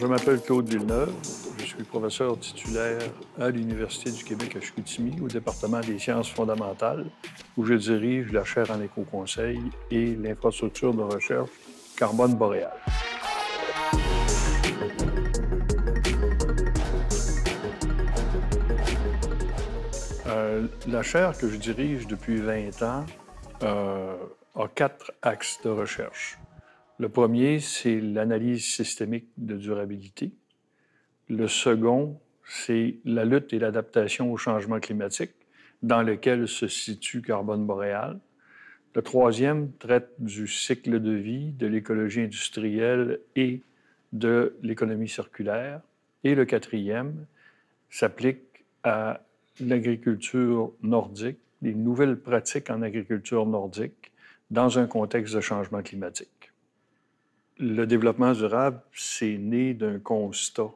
Je m'appelle Claude Villeneuve. Je suis professeur titulaire à l'Université du Québec à Chicoutimi, au département des sciences fondamentales, où je dirige la chaire en éco-conseil et l'infrastructure de recherche Carbone boréal. La chaire que je dirige depuis 20 ans a 4 axes de recherche. Le premier, c'est l'analyse systémique de durabilité. Le second, c'est la lutte et l'adaptation au changement climatique, dans lequel se situe Carbone boréal. Le troisième traite du cycle de vie, de l'écologie industrielle et de l'économie circulaire. Et le quatrième s'applique à l'agriculture nordique, les nouvelles pratiques en agriculture nordique dans un contexte de changement climatique. Le développement durable, c'est né d'un constat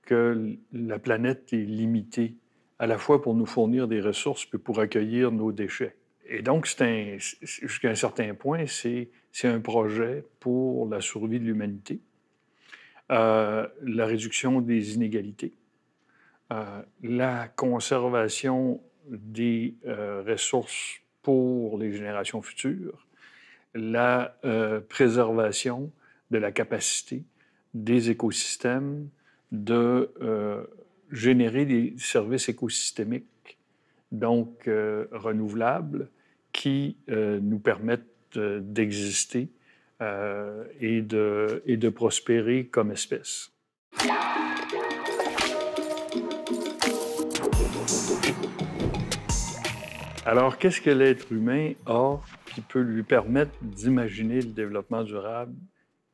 que la planète est limitée, à la fois pour nous fournir des ressources puis pour accueillir nos déchets. Et donc, jusqu'à un certain point, c'est un projet pour la survie de l'humanité, la réduction des inégalités, la conservation des ressources pour les générations futures, la préservation de la capacité des écosystèmes de générer des services écosystémiques, donc renouvelables, qui nous permettent d'exister et de prospérer comme espèce. Alors, qu'est-ce que l'être humain a qui peut lui permettre d'imaginer le développement durable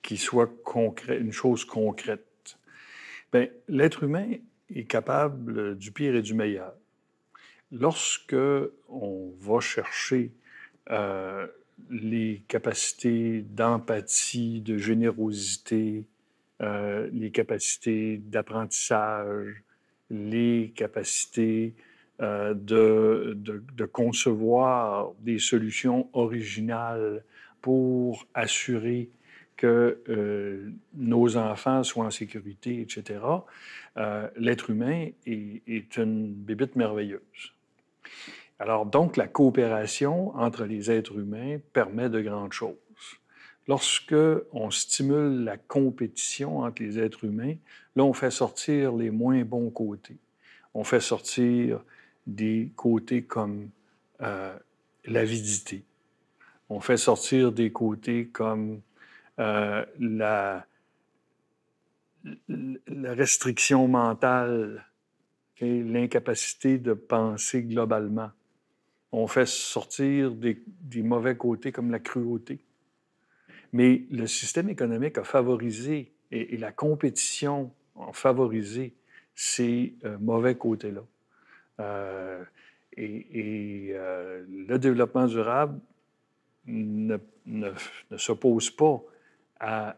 qui soit concret, une chose concrète? Bien, l'être humain est capable du pire et du meilleur. Lorsque on va chercher les capacités d'empathie, de générosité, les capacités d'apprentissage, les capacités de concevoir des solutions originales pour assurer que nos enfants soient en sécurité, etc., l'être humain est une bébite merveilleuse. Alors donc, la coopération entre les êtres humains permet de grandes choses. Lorsque on stimule la compétition entre les êtres humains, là, on fait sortir les moins bons côtés. On fait sortir des côtés comme l'avidité. On fait sortir des côtés comme la restriction mentale, okay? L'incapacité de penser globalement. On fait sortir des mauvais côtés comme la cruauté. Mais le système économique a favorisé, et la compétition a favorisé ces mauvais côtés-là. Le développement durable ne s'oppose pas à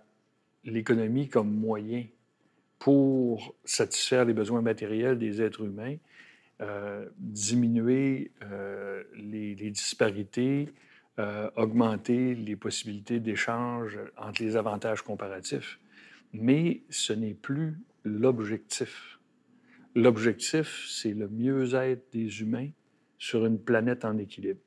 l'économie comme moyen pour satisfaire les besoins matériels des êtres humains, diminuer les disparités, augmenter les possibilités d'échange entre les avantages comparatifs. Mais ce n'est plus l'objectif. L'objectif, c'est le mieux-être des humains sur une planète en équilibre.